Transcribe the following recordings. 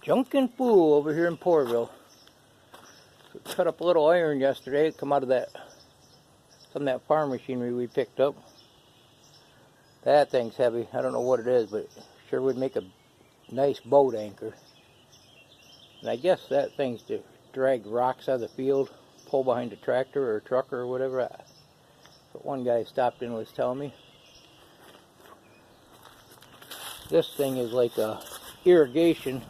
Junkin' Fool over here in Porterville. So cut up a little iron yesterday, come out of that, some of that farm machinery we picked up. That thing's heavy. I don't know what it is, but it sure would make a nice boat anchor. And I guess that thing's to drag rocks out of the field, pull behind a tractor or a truck or whatever. But one guy stopped in and was telling me. This thing is like a irrigation.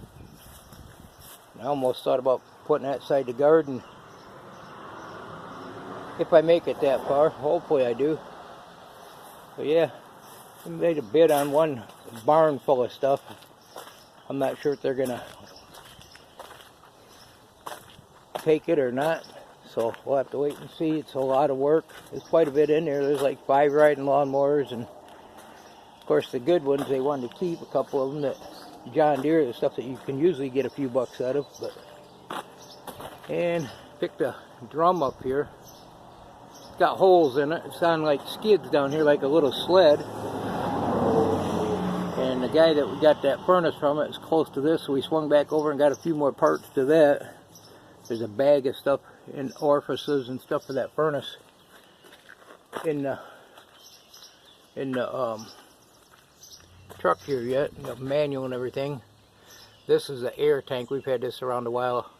I almost thought about putting that side the garden. If I make it that far, hopefully I do. But yeah, we made a bid on one barn full of stuff. I'm not sure if they're gonna take it or not, so we'll have to wait and see. It's a lot of work. There's quite a bit in there. There's like 5 riding lawnmowers, and of course the good ones they wanted to keep, a couple of them that John Deere, the stuff that you can usually get a few bucks out of. And picked a drum up here. It's got holes in it. It sounds like skids down here, like a little sled. And the guy that we got that furnace from, it was close to this, so we swung back over and got a few more parts to that. There's a bag of stuff in orifices and stuff for that furnace in the truck here yet, the manual and everything. This is the air tank. We've had this around a while.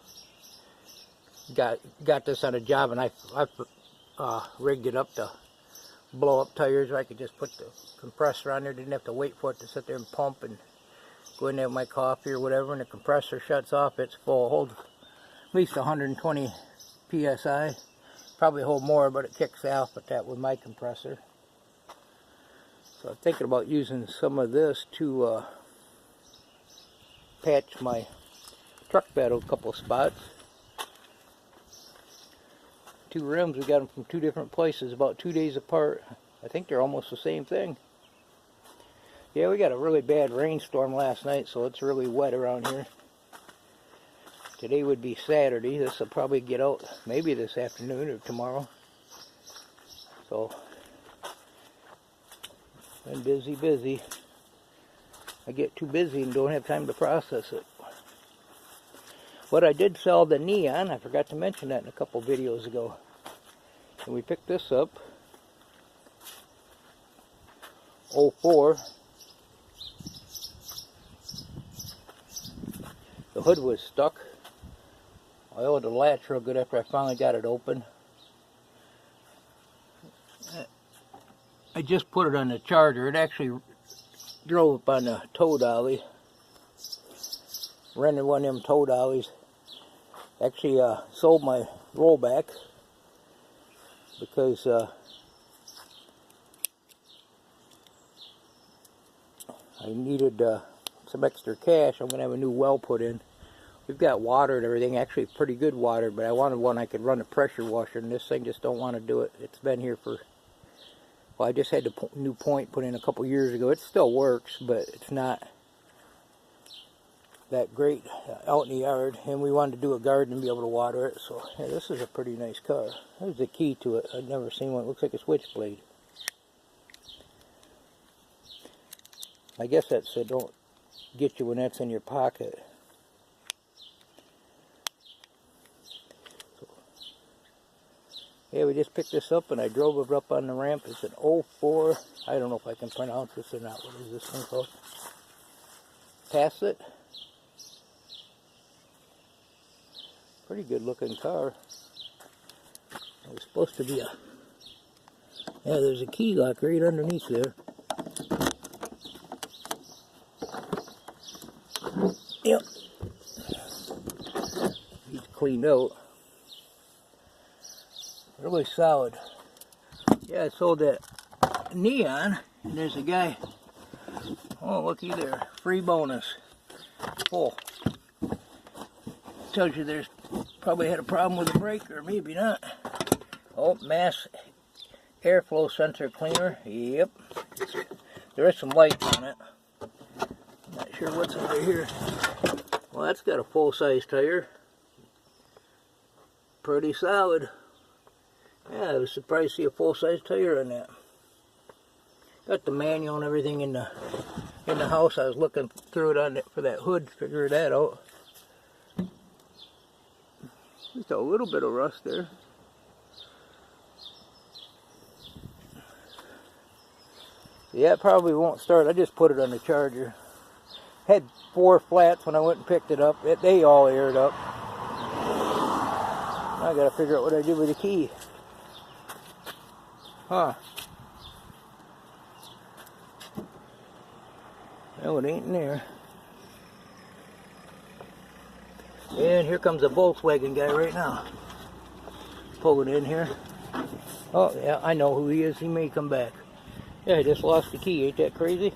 Got this on a job, and I rigged it up to blow up tires, or I could just put the compressor on there. Didn't have to wait for it to sit there and pump and go in there with my coffee or whatever, and the compressor shuts off. It's full. Holds at least 120 psi. Probably hold more, but it kicks off at that with my compressor. So I'm thinking about using some of this to patch my truck bed a couple spots. 2 rims, we got them from 2 different places, about 2 days apart. I think they're almost the same thing. Yeah, we got a really bad rainstorm last night, so it's really wet around here. Today would be Saturday. This will probably get out maybe this afternoon or tomorrow. So, been busy. I get too busy and don't have time to process it. But I did sell the neon. I forgot to mention that in a couple videos ago. And we picked this up. 04. The hood was stuck. I oiled the latch real good after I finally got it open. I just put it on the charger. It actually drove up on the tow dolly. Rented one of them tow dollies. Actually sold my rollback because I needed some extra cash. I'm going to have a new well put in. We've got water and everything, actually pretty good water, but I wanted one I could run a pressure washer, and this thing just don't want to do it. It's been here for, well, I just had the new point put in a couple years ago. It still works, but it's not that great out in the yard, and we wanted to do a garden and be able to water it. So yeah, this is a pretty nice car. There's the key to it. I've never seen one. It looks like a switchblade. I guess that said don't get you when that's in your pocket. So, yeah, we just picked this up and I drove it up on the ramp. It's an 04. I don't know if I can pronounce this or not. What is this thing called? Pass it. Pretty good looking car. It was supposed to be a, yeah, there's a key lock right underneath there. Yep. He's cleaned out. Really solid. Yeah, I sold that neon, and there's a guy. Oh, looky there. Free bonus. Full. Tells you there's probably had a problem with the brake, or maybe not. Oh, mass airflow sensor cleaner. Yep. There is some lights on it. Not sure what's over here. Well, that's got a full-size tire. Pretty solid. Yeah, I was surprised to see a full-size tire on that. Got the manual and everything in the house. I was looking through it on it for that hood, figure that out. Just a little bit of rust there. Yeah, it probably won't start. I just put it on the charger. Had 4 flats when I went and picked it up. They all aired up. I gotta figure out what I did with the key. Huh. No, it ain't in there. And here comes a Volkswagen guy right now. Pulling in here. Oh, yeah, I know who he is. He may come back. Yeah, I just lost the key. Ain't that crazy?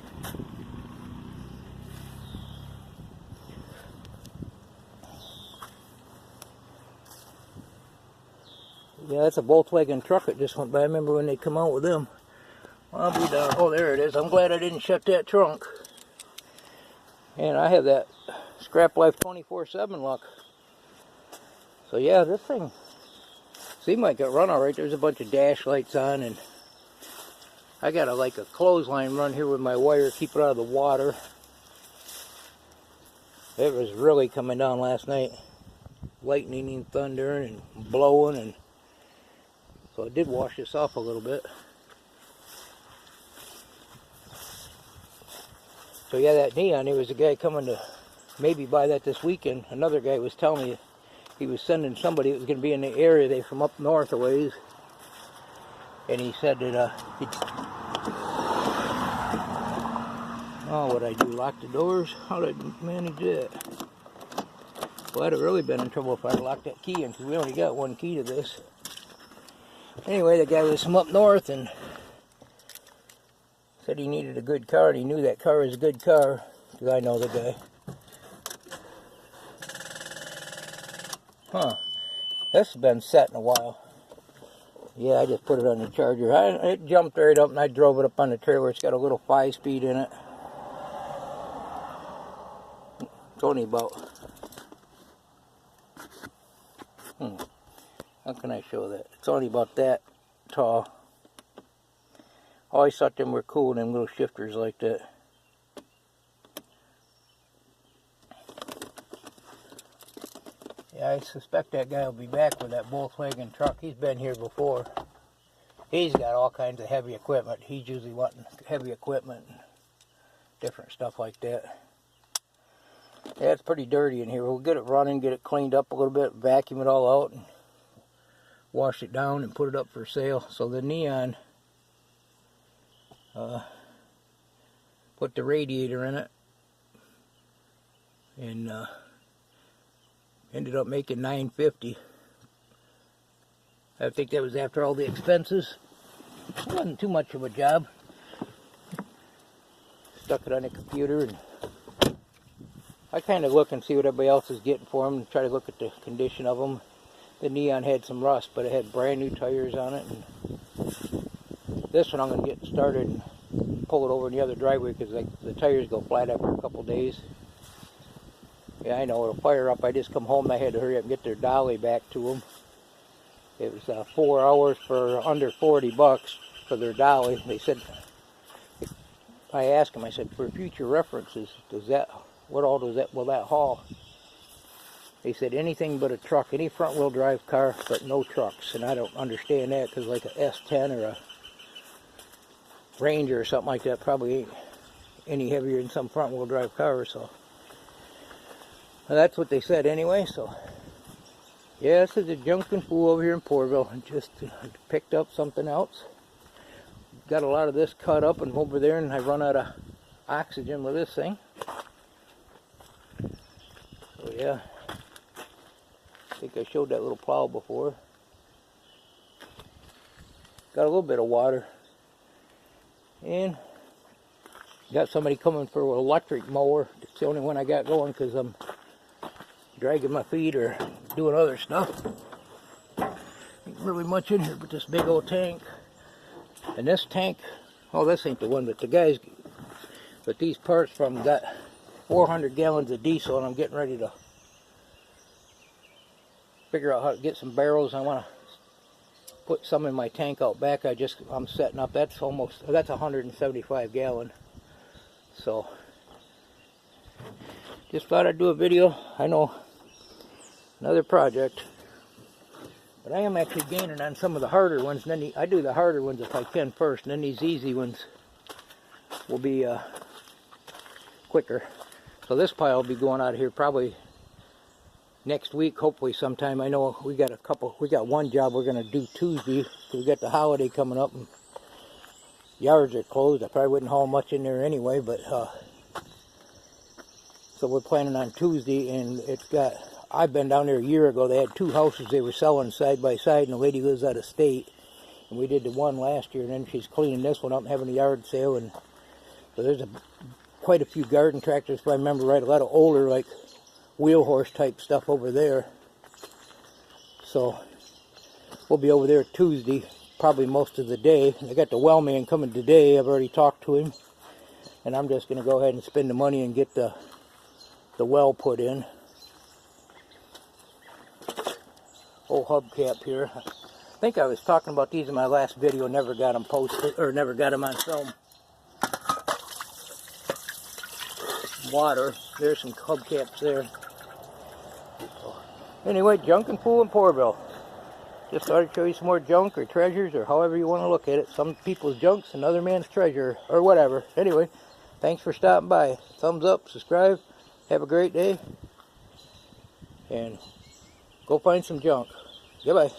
Yeah, that's a Volkswagen truck that just went by. I remember when they come out with them. I'll be down. Oh, there it is. I'm glad I didn't shut that trunk. And I have that Scrap Life 24/7 lock. So yeah, this thing seemed like it run alright. There's a bunch of dash lights on, and I got a clothesline run here with my wire, keep it out of the water. It was really coming down last night. Lightning and thunder and blowing, and so it did wash this off a little bit. So yeah, that neon, there was a guy coming to maybe buy that this weekend. Another guy was telling me he was sending somebody that was going to be in the area. They from up north a ways. And he said that oh, what'd I do? Lock the doors? How did I manage that? Well, I'd have really been in trouble if I'd locked that key in, because we only got 1 key to this. Anyway, the guy was from up north and said he needed a good car, and he knew that car was a good car, because I know the guy. Huh. This has been set in a while. Yeah, I just put it on the charger. It jumped right up, and I drove it up on the trailer. It's got a little 5-speed in it. It's only about... How can I show that? It's only about that tall. I always thought them were cool, them little shifters like that. Yeah, I suspect that guy will be back with that Volkswagen truck. He's been here before. He's got all kinds of heavy equipment. He's usually wanting heavy equipment and different stuff like that. Yeah, it's pretty dirty in here. We'll get it running, get it cleaned up a little bit, vacuum it all out, and wash it down and put it up for sale. So the neon, put the radiator in it, and ended up making $9.50. I think that was after all the expenses. It wasn't too much of a job. Stuck it on the computer, and I kind of look and see what everybody else is getting for them, and try to look at the condition of them. The neon had some rust, but it had brand new tires on it. And this one I'm going to get started and pull it over in the other driveway, because the tires go flat after a couple days. Yeah, I know, it'll fire up. I just come home and I had to hurry up and get their dolly back to them. It was 4 hours for under $40 for their dolly. They said, I asked them, I said, for future references, what all will that haul? They said anything but a truck, any front wheel drive car, but no trucks. And I don't understand that, because like a S10 or a Ranger or something like that probably ain't any heavier than some front wheel drive car. So well, that's what they said anyway. So yeah, this is a Junction Fool over here in Porterville. I just picked up something else. Got a lot of this cut up and over there, and I run out of oxygen with this thing. So yeah, I think I showed that little plow before. Got a little bit of water. And got somebody coming for an electric mower. It's the only one I got going, because I'm dragging my feet or doing other stuff. Ain't really much in here but this big old tank. And this tank, oh, this ain't the one, but the guys, but these parts from got 400 gallons of diesel, and I'm getting ready to figure out how to get some barrels. I want to put some in my tank out back. I'm setting up. That's 175 gallon. So just thought I'd do a video. I know, another project. But I am actually gaining on some of the harder ones. And then I do the harder ones if I can first, and then these easy ones will be quicker. So this pile will be going out of here probably next week, hopefully sometime. I know we got one job we're going to do Tuesday, because we got the holiday coming up and yards are closed. I probably wouldn't haul much in there anyway, but so we're planning on Tuesday, and I've been down there a year ago. They had 2 houses they were selling side by side, and the lady lives out of state, and we did the one last year, and then she's cleaning this one up and having a yard sale. And so there's quite a few garden tractors, if I remember right, a lot of older, like wheel horse type stuff over there. So we'll be over there Tuesday, probably most of the day. I got the well man coming today. I've already talked to him, and I'm just going to go ahead and spend the money and get the well put in. Old hubcap here. I think I was talking about these in my last video. Never got them posted, or never got them on film. Water. There's some hubcaps there. Anyway, junk and fool in Porterville. Just thought I'd show you some more junk or treasures, or however you want to look at it. Some people's junk's another man's treasure, or whatever. Anyway, thanks for stopping by. Thumbs up, subscribe. Have a great day. And go find some junk. Goodbye.